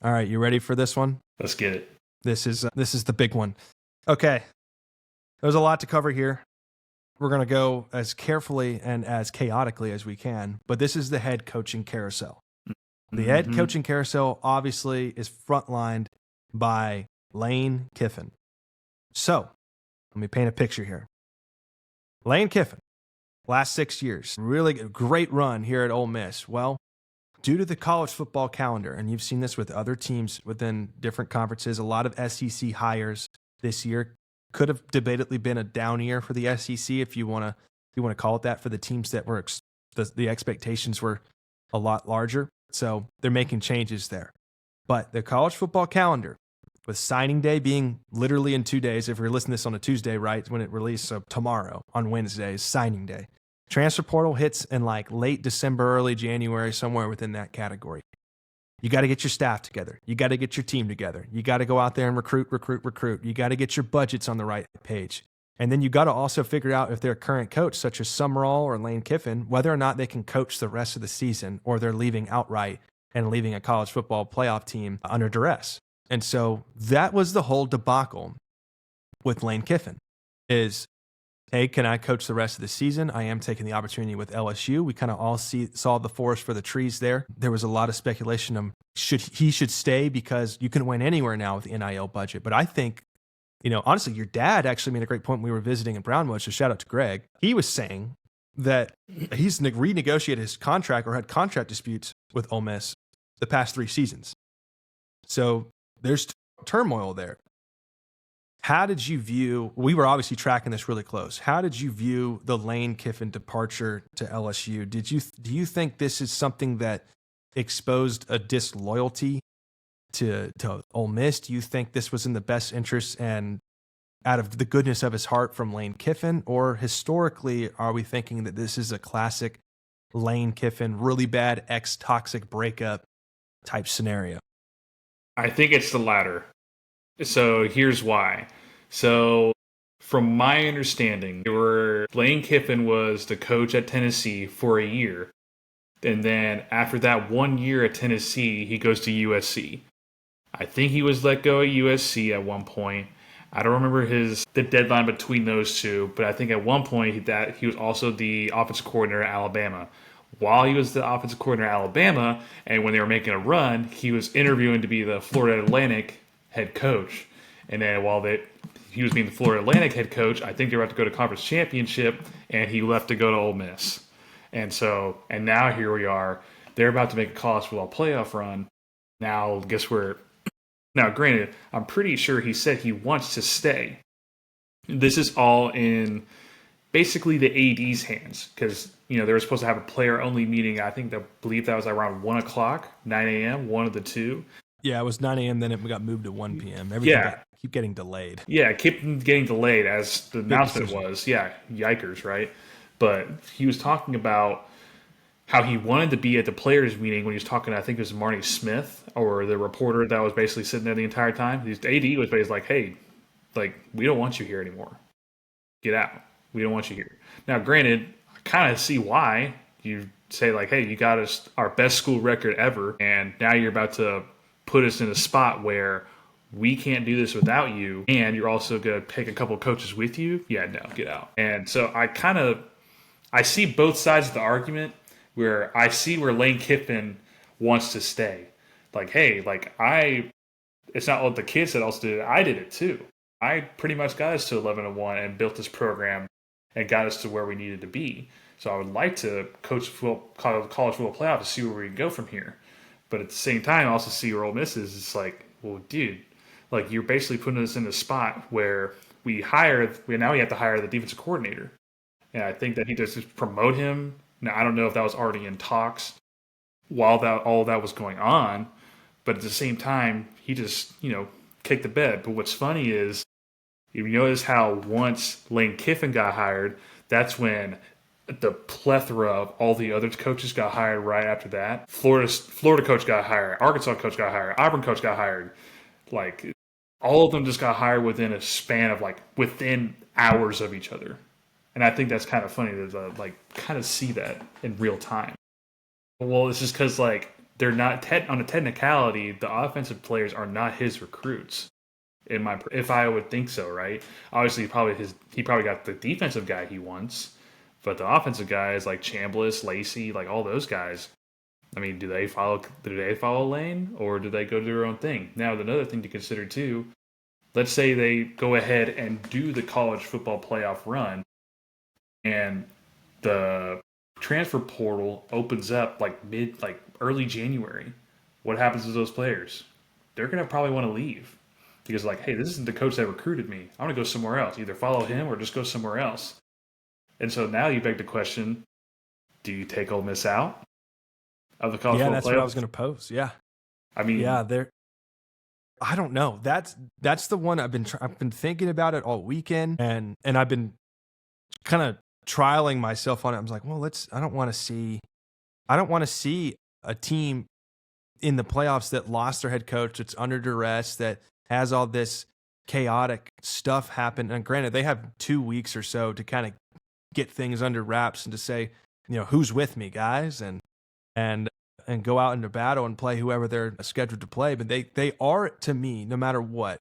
All right, you ready for this one? Let's get it. This is the big one. Okay, there's a lot to cover here. We're going to go as carefully and as chaotically as we can, but this is the head coaching carousel. The head coaching carousel obviously is frontlined by Lane Kiffin. So, let me paint a picture here. Lane Kiffin, last 6 years, really great run here at Ole Miss. Well, due to the college football calendar, and you've seen this with other teams within different conferences, a lot of SEC hires this year could have debatably been a down year for the SEC if you want to call it that, for the teams that were the expectations were a lot larger. So they're making changes there. But the college football calendar, with signing day being literally in 2 days, if you're listening to this on a Tuesday, right, when it releases, so tomorrow on Wednesday is signing day. Transfer portal hits in like late December, early January, somewhere within that category. You got to get your staff together. You got to get your team together. You got to go out there and recruit. You got to get your budgets on the right page. And then you got to also figure out if their current coach, such as Summerall or Lane Kiffin, whether or not they can coach the rest of the season, or they're leaving outright and leaving a college football playoff team under duress. And so that was the whole debacle with Lane Kiffin is, hey, can I coach the rest of the season? I am taking the opportunity with LSU. We kind of all saw the forest for the trees there. There was a lot of speculation of he should stay because you can win anywhere now with the NIL budget. But I think, honestly, your dad actually made a great point when we were visiting in Brownwood, so shout out to Greg. He was saying that he's renegotiated his contract or had contract disputes with Ole Miss the past 3 seasons. So there's turmoil there. How did you view, we were obviously tracking this really close. How did you view the Lane Kiffin departure to LSU? Do you think this is something that exposed a disloyalty to Ole Miss? Do you think this was in the best interest and out of the goodness of his heart from Lane Kiffin? Or historically, are we thinking that this is a classic Lane Kiffin, really bad ex-toxic breakup type scenario? I think it's the latter. So here's why. So from my understanding, Lane Kiffin was the coach at Tennessee for a year. And then after that 1 year at Tennessee, he goes to USC. I think he was let go at USC at one point. I don't remember the deadline between those two, but I think at one point that he was also the offensive coordinator at Alabama. While he was the offensive coordinator at Alabama, and when they were making a run, he was interviewing to be the Florida Atlantic head coach. And then while he was being the Florida Atlantic head coach, I think they were about to go to conference championship, and he left to go to Ole Miss. And now here we are. They're about to make a college football playoff run. Now, granted, I'm pretty sure he said he wants to stay. This is all in basically the AD's hands, because they were supposed to have a player-only meeting. I believe that was around 1 o'clock, 9 a.m., one of the two. Yeah, it was 9 a.m., then it got moved to 1 p.m. Everything keep getting delayed. Yeah, it kept getting delayed as the announcement was. Yeah, yikers, right? But he was talking about how he wanted to be at the players' meeting when he was talking to, I think it was Marnie Smith, or the reporter that was basically sitting there the entire time. The AD was basically like, hey, we don't want you here anymore. Get out. We don't want you here. Now, granted, I kind of see why. You say, hey, you got us our best school record ever, and now you're about to put us in a spot where we can't do this without you, and you're also going to take a couple of coaches with you? Yeah, no, get out. And so I see both sides of the argument, where I see where Lane Kiffin wants to stay. It's not what the kids that also did it. I did it too. I pretty much got us to 11-1 and built this program and got us to where we needed to be. So I would like to coach college football playoff to see where we can go from here. But at the same time, I also see where Ole Miss is. It's well, dude, you're basically putting us in a spot where now we have to hire the defensive coordinator. And I think that he just promote him. Now, I don't know if that was already in talks while all that was going on, but at the same time, he just, kicked the bed. But what's funny is, you notice how once Lane Kiffin got hired, that's when the plethora of all the other coaches got hired right after that. Florida coach got hired, Arkansas coach got hired, Auburn coach got hired. All of them just got hired within a span of within hours of each other. And I think that's kind of funny to kind of see that in real time. Well, it's just because they're not on a technicality. The offensive players are not his recruits. If I would think so, right? Obviously, he probably got the defensive guy he wants, but the offensive guys like Chambliss, Lacey, like all those guys. I mean, do they follow Lane, or do they go do their own thing? Now, another thing to consider too. Let's say they go ahead and do the college football playoff run, and the transfer portal opens up like early January. What happens to those players? They're gonna probably want to leave because like, hey, this isn't the coach that recruited me. I want to go somewhere else. Either follow him or just go somewhere else. And so now you beg the question: do you take Ole Miss out of the college football playoff? Yeah, that's what I was going to pose. Yeah, I mean, yeah, I don't know. That's the one I've been thinking about it all weekend, and I've been kind of trialing myself on it. I was like, well, I don't want to see a team in the playoffs that lost their head coach, that's under duress, that has all this chaotic stuff happen. And granted, they have 2 weeks or so to kind of get things under wraps and to say, who's with me, guys, and go out into battle and play whoever they're scheduled to play. But they are, to me, no matter what,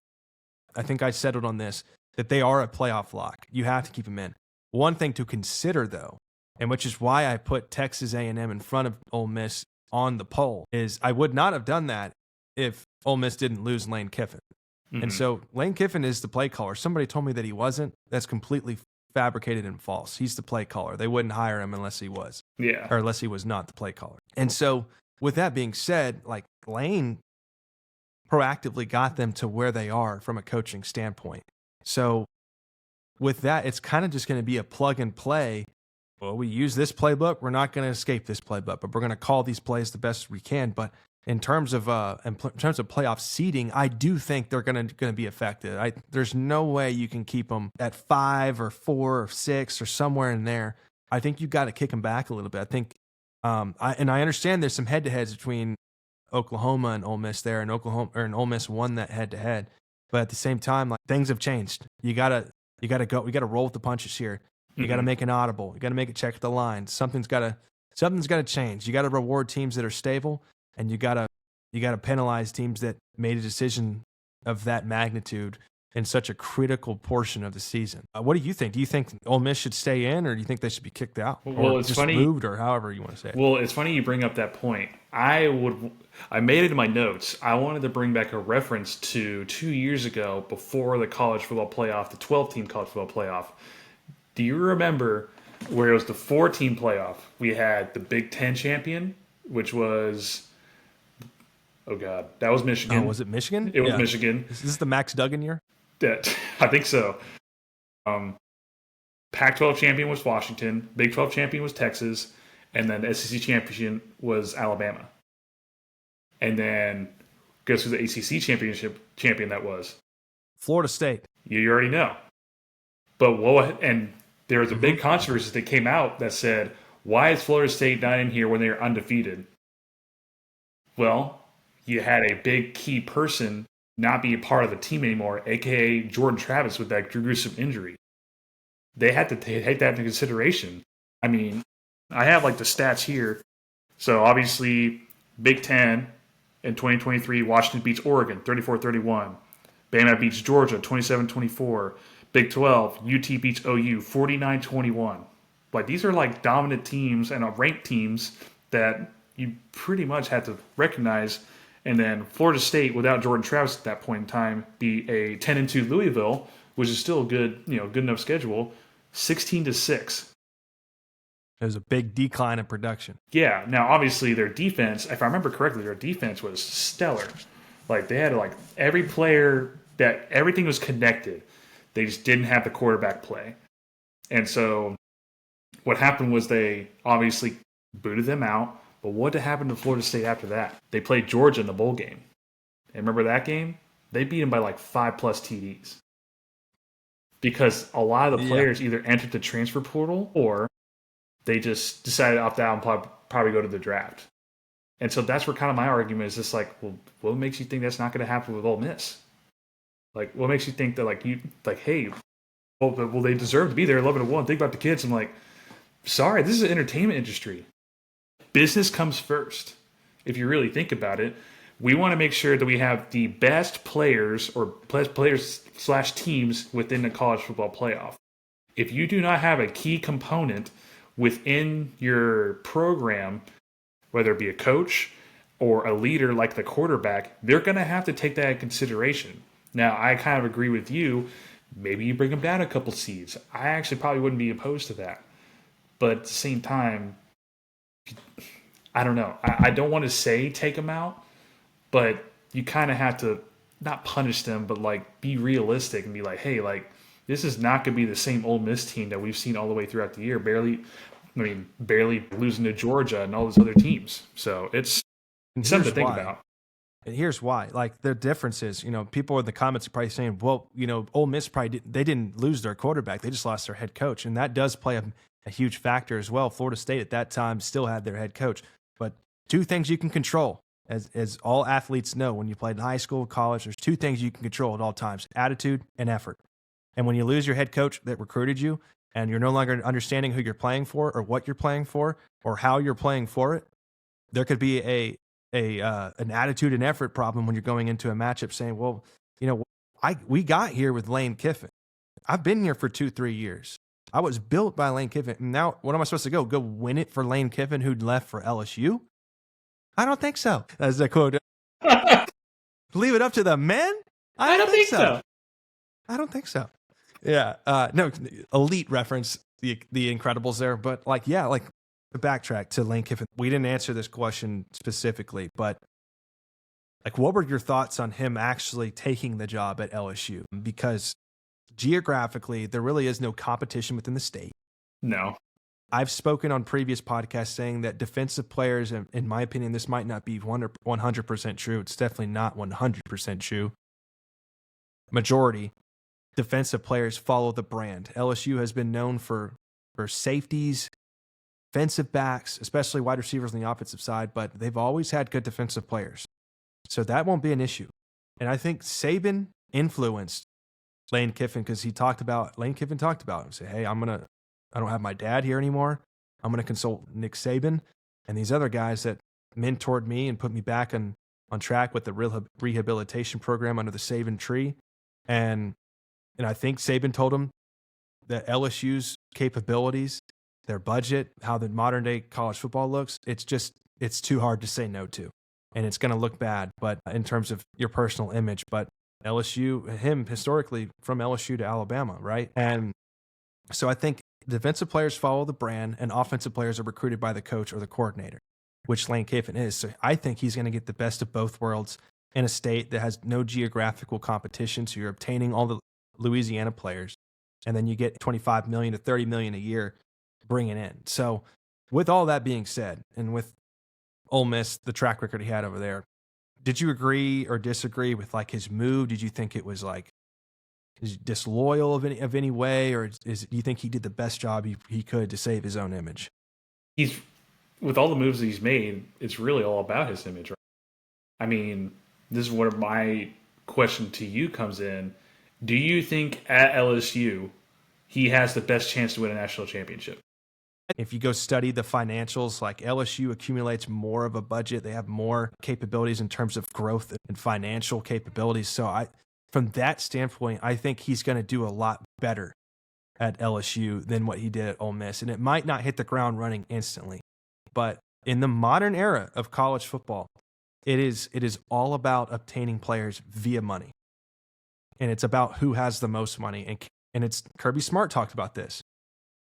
I think I settled on this, that they are a playoff lock. You have to keep them in. One thing to consider, though, and which is why I put Texas A&M in front of Ole Miss on the poll, is I would not have done that if Ole Miss didn't lose Lane Kiffin. Mm-hmm. And so Lane Kiffin is the play caller. Somebody told me that he wasn't. That's completely fabricated and false. He's the play caller. They wouldn't hire him unless he was. Yeah. Or unless he was not the play caller. And so with that being said, like Lane proactively got them to where they are from a coaching standpoint. So with that, it's kind of just going to be a plug and play. Well, we use this playbook. We're not going to escape this playbook, but we're going to call these plays the best we can. But in terms of playoff seeding, I do think they're going to be affected. There's no way you can keep them at 5 or 4 or 6 or somewhere in there. I think you got to kick them back a little bit. I think, I understand there's some head-to-heads between Oklahoma and Ole Miss there, and Ole Miss won that head-to-head. But at the same time, like, things have changed. You gotta go. We gotta roll with the punches here. You got to make an audible. You got to make a check at the line. Something's got to change. You got to reward teams that are stable, and you got to penalize teams that made a decision of that magnitude in such a critical portion of the season. What do you think? Do you think Ole Miss should stay in, or do you think they should be kicked out? Well, or it's just funny, moved, or however you want to say it. Well, it's funny you bring up that point. I made it in my notes. I wanted to bring back a reference to 2 years ago before the college football playoff, the 12-team college football playoff. Do you remember where it was the 4-team playoff? We had the Big Ten champion, which was, oh God, that was Michigan. Oh, was it Michigan? It was Michigan. Is this the Max Duggan year? Yeah, I think so. Pac-12 champion was Washington. Big 12 champion was Texas. And then the SEC champion was Alabama. And then guess who the ACC champion that was? Florida State. You already know. But there was a big controversy that came out that said, why is Florida State not in here when they're undefeated? Well, you had a big key person not be a part of the team anymore, a.k.a. Jordan Travis with that gruesome injury. They had to take that into consideration. I mean, I have like the stats here. So obviously, Big Ten in 2023, Washington beats Oregon 34-31. Bama beats Georgia 27-24. Big 12, UT beats OU 49-21. Like, these are like dominant teams and ranked teams that you pretty much had to recognize. And then Florida State, without Jordan Travis at that point in time, beat a 10-2 Louisville, which is still a good enough schedule, 16-6. There's a big decline in production. Yeah. Now, obviously, their defense, if I remember correctly, their defense was stellar. Like, they had every player that everything was connected. They just didn't have the quarterback play. And so what happened was they obviously booted them out. But what happened to Florida State after that? They played Georgia in the bowl game. And remember that game? They beat them by 5+ TDs. Because a lot of the players either entered the transfer portal or they just decided to opt out and probably go to the draft. And so that's where kind of my argument is just well, what makes you think that's not going to happen with Ole Miss? What makes you think that, hey, well, they deserve to be there 11-1. Think about the kids. I'm sorry, this is an entertainment industry. Business comes first. if you really think about it, we want to make sure that we have the best players or players slash teams within the college football playoff. If you do not have a key component within your program, whether it be a coach or a leader like the quarterback, they're going to have to take that into consideration. Now, I kind of agree with you. Maybe you bring them down a couple seeds. I actually probably wouldn't be opposed to that. But at the same time, I don't know. I don't want to say take them out, but you kind of have to not punish them, but like be realistic and be like, hey, like this is not going to be the same Ole Miss team that we've seen all the way throughout the year. Barely losing to Georgia and all those other teams. So it's something to think about. And here's why. Like the difference is, people in the comments are probably saying, well, Ole Miss they didn't lose their quarterback. They just lost their head coach. And that does play a huge factor as well. Florida State at that time still had their head coach. But two things you can control, as all athletes know, when you played in high school, college, there's two things you can control at all times: attitude and effort. And when you lose your head coach that recruited you and you're no longer understanding who you're playing for or what you're playing for or how you're playing for it, there could be an attitude and effort problem when you're going into a matchup saying, well, we got here with Lane Kiffin. I've been here for 2-3 years. I was built by Lane Kiffin. Now, what am I supposed to go win it for Lane Kiffin, who'd left for LSU? I don't think so. That's the quote. Leave it up to the men? I don't think so. I don't think so. Yeah. No, elite reference, the Incredibles there. But to backtrack to Lane Kiffin, we didn't answer this question specifically, but what were your thoughts on him actually taking the job at LSU? Because geographically, there really is no competition within the state. No. I've spoken on previous podcasts saying that defensive players, in my opinion, this might not be 100% true. It's definitely not 100% true. Majority defensive players follow the brand. LSU has been known for safeties, defensive backs, especially wide receivers on the offensive side, but they've always had good defensive players. So that won't be an issue. And I think Saban influenced Lane Kiffin because Lane Kiffin talked about him. Say, hey, I don't have my dad here anymore. I'm going to consult Nick Saban and these other guys that mentored me and put me back on track with the rehabilitation program under the Saban tree. And I think Saban told him that LSU's capabilities, their budget, how the modern day college football looks, it's too hard to say no to. And it's going to look bad, but in terms of your personal image, but him historically from LSU to Alabama, right? And so I think defensive players follow the brand and offensive players are recruited by the coach or the coordinator, which Lane Kiffin is. So I think he's going to get the best of both worlds in a state that has no geographical competition. So you're obtaining all the Louisiana players, and then you get $25 million to $30 million a year bringing in. So with all that being said, and with Ole Miss, the track record he had over there, did you agree or disagree with his move? Did you think it was is disloyal of any way, or do you think he did the best job he could to save his own image? With all the moves that he's made, it's really all about his image, right? I mean, this is where my question to you comes in. Do you think at LSU he has the best chance to win a national championship? If you go study the financials, LSU accumulates more of a budget. They have more capabilities in terms of growth and financial capabilities. So from that standpoint, I think he's going to do a lot better at LSU than what he did at Ole Miss. And it might not hit the ground running instantly, but in the modern era of college football, it is all about obtaining players via money. And it's about who has the most money. And it's Kirby Smart talked about this.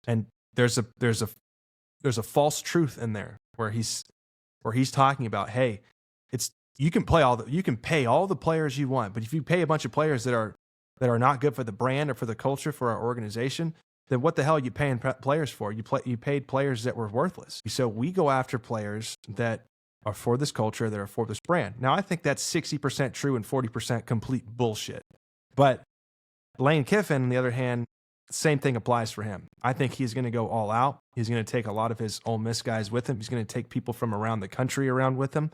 And there's a false truth in there where he's talking about, hey, you can pay all the players you want, but if you pay a bunch of players that are not good for the brand or for the culture for our organization, then what the hell are you paying players for? You paid players that were worthless. So we go after players that are for this culture, that are for this brand. Now I think that's 60% true and 40% complete bullshit. But Lane Kiffin, on the other hand, same thing applies for him. I think he's going to go all out. He's going to take a lot of his Ole Miss guys with him. He's going to take people from around the country around with him.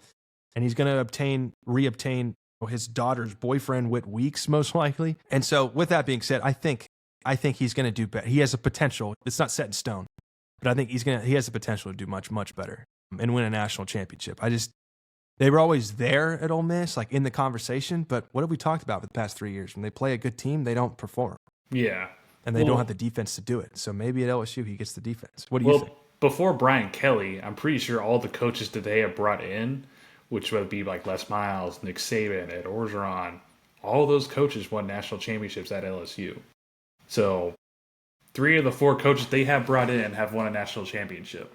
And he's going to reobtain his daughter's boyfriend, Whit Weeks, most likely. And so with that being said, I think he's going to do better. He has a potential. It's not set in stone. But I think he has the potential to do much, much better and win a national championship. They were always there at Ole Miss, like in the conversation. But what have we talked about for the past 3 years? When they play a good team, they don't perform. Yeah. And they don't have the defense to do it. So maybe at LSU, he gets the defense. What do you think? Before Brian Kelly, I'm pretty sure all the coaches that they have brought in, which would be like Les Miles, Nick Saban, Ed Orgeron, all those coaches won national championships at LSU. So 3 of the 4 coaches they have brought in have won a national championship.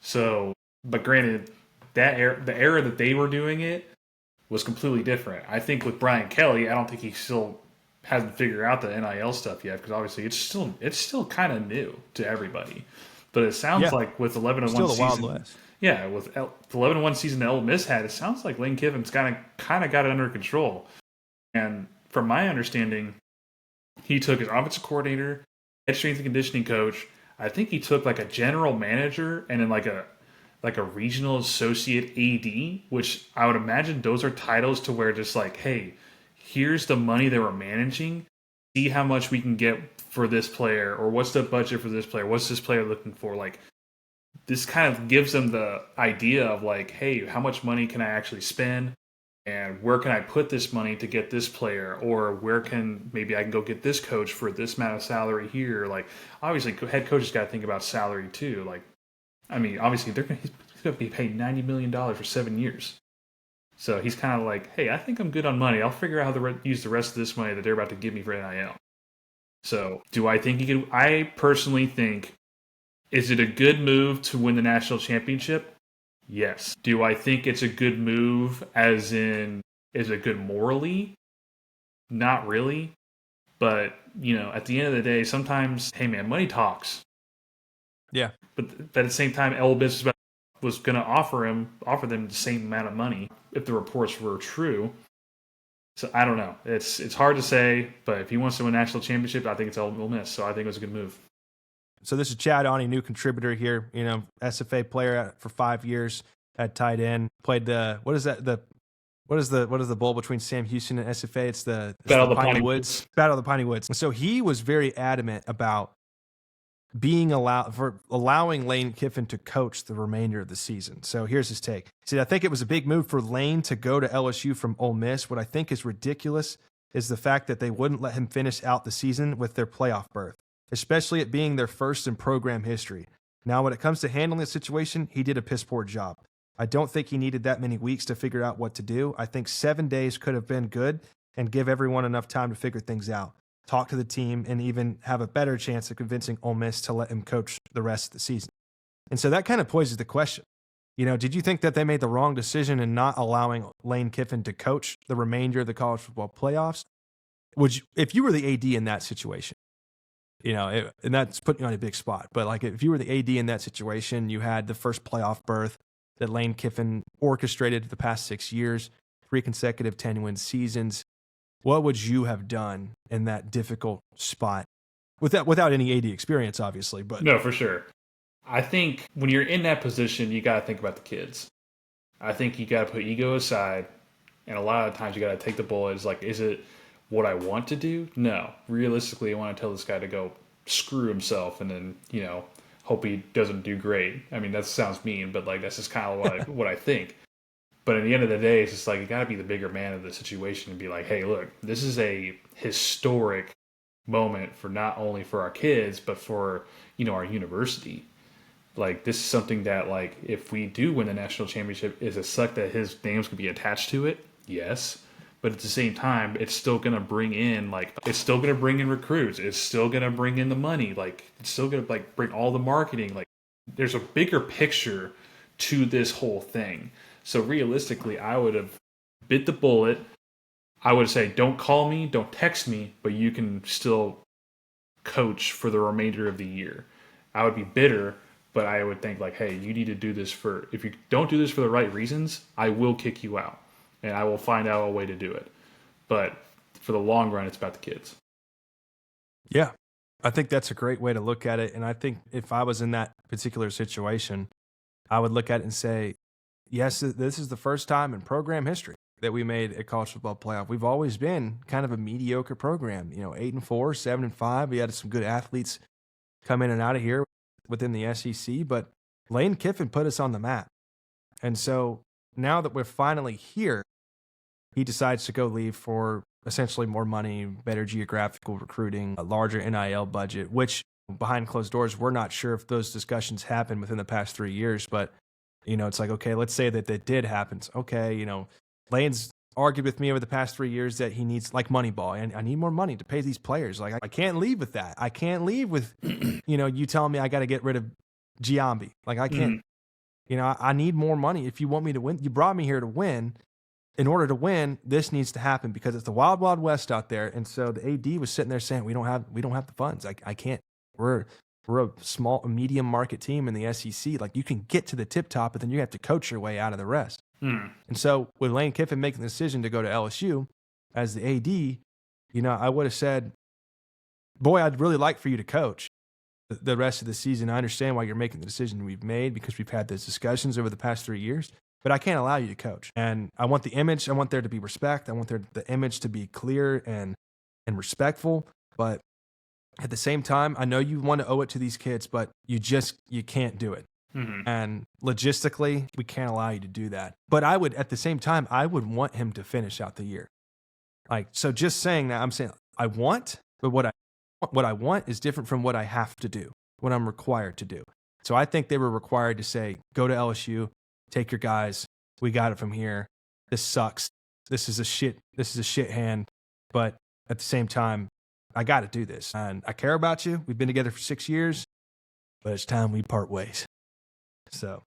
So, but granted, the era that they were doing it was completely different. I think with Brian Kelly, I don't think he still hasn't figured out the NIL stuff yet, because obviously it's still kind of new to everybody. But it sounds like with 11-1 still season, the Wild West. Yeah, with the 11-1 season that Ole Miss had, it sounds like Lane Kiffin's kind of got it under control. And from my understanding, he took his offensive coordinator, head strength and conditioning coach. I think he took like a general manager and then like a regional associate AD, which I would imagine those are titles to where just like, hey, here's the money that we're managing. See how much we can get for this player, or what's the budget for this player? What's this player looking for? Like, this kind of gives them the idea of like, hey, how much money can I actually spend? And where can I put this money to get this player? Or where can maybe I can go get this coach for this amount of salary here? Like, obviously, head coaches got to think about salary too. Like, I mean, obviously, he's going to be paid $90 million for 7 years. So he's kind of like, hey, I think I'm good on money. I'll figure out how to use the rest of this money that they're about to give me for NIL. So do I think he could? I personally think, is it a good move to win the national championship? Yes. Do I think it's a good move as in, is it good morally? Not really. But, at the end of the day, sometimes, hey man, money talks. Yeah. But at the same time, Ole Miss was going to offer them the same amount of money if the reports were true. So I don't know. It's hard to say, but if he wants to win a national championship, I think it's Ole Miss. So I think it was a good move. So this is Chad Awney, new contributor here. SFA player for 5 years at tight end. Played what is the bowl between Sam Houston and SFA? It's the Battle of the Piney Woods. Battle of the Piney Woods. So he was very adamant about allowing Lane Kiffin to coach the remainder of the season. So here's his take. He said, I think it was a big move for Lane to go to LSU from Ole Miss. What I think is ridiculous is the fact that they wouldn't let him finish out the season with their playoff berth, especially it being their first in program history. Now, when it comes to handling the situation, he did a piss poor job. I don't think he needed that many weeks to figure out what to do. I think 7 days could have been good and give everyone enough time to figure things out, talk to the team, and even have a better chance of convincing Ole Miss to let him coach the rest of the season. And so that kind of poses the question. Did you think that they made the wrong decision in not allowing Lane Kiffin to coach the remainder of the college football playoffs? If you were the AD in that situation, and that's putting you on a big spot, but like if you were the AD in that situation, you had the first playoff berth that Lane Kiffin orchestrated the past 6 years, 3 consecutive 10-win seasons. What would you have done in that difficult spot without any AD experience, obviously? But no, for sure. I think when you're in that position, you got to think about the kids. I think you got to put ego aside, and a lot of times you got to take the bullets. Like, is it what I want to do? No. Realistically, I want to tell this guy to go screw himself, and then hope he doesn't do great. I mean, that sounds mean, but like that's just kind of what I think. But at the end of the day, it's just like you got to be the bigger man of the situation and be like, hey, look, this is a historic moment for not only for our kids, but for, our university. Like, this is something that, like, if we do win the national championship, is it suck that his name's going to be attached to it? Yes. But at the same time, it's still going to bring in, recruits. It's still going to bring in the money. Like, it's still going to, bring all the marketing. Like, there's a bigger picture to this whole thing. So realistically, I would have bit the bullet. I would say, don't call me, don't text me, but you can still coach for the remainder of the year. I would be bitter, but I would think hey, you need to do this if you don't do this for the right reasons, I will kick you out and I will find out a way to do it. But for the long run, it's about the kids. Yeah, I think that's a great way to look at it. And I think if I was in that particular situation, I would look at it and say, yes, this is the first time in program history that we made a college football playoff. We've always been kind of a mediocre program, 8-4, 7-5. We had some good athletes come in and out of here within the SEC, but Lane Kiffin put us on the map. And so now that we're finally here, he decides to go leave for essentially more money, better geographical recruiting, a larger NIL budget, which behind closed doors, we're not sure if those discussions happened within the past 3 years, but it's like, okay, let's say that that did happen. Okay, Lane's argued with me over the past 3 years that he needs like Moneyball, and I need more money to pay these players. Like I can't leave with that. I can't leave with, you telling me I got to get rid of Giambi. Like I can't, I need more money. If you want me to win, you brought me here to win. In order to win, this needs to happen because it's the wild, wild west out there. And so the AD was sitting there saying, we don't have the funds. I can't. We're a medium market team in the SEC. Like you can get to the tip top, but then you have to coach your way out of the rest. And so with Lane Kiffin making the decision to go to LSU as the AD, I would have said, boy, I'd really like for you to coach the rest of the season. I understand why you're making the decision we've made because we've had those discussions over the past 3 years, but I can't allow you to coach. And I want the image. I want there to be respect. I want the image to be clear and respectful. But at the same time, I know you want to owe it to these kids, but you can't do it. And logistically, we can't allow you to do that. But at the same time, I would want him to finish out the year. Like, so just saying that, I'm saying I want, but what I want is different from what I have to do, what I'm required to do. So I think they were required to say, go to LSU, take your guys. We got it from here. This sucks. This is a shit hand. But at the same time, I got to do this. And I care about you. We've been together for 6 years, but it's time we part ways. So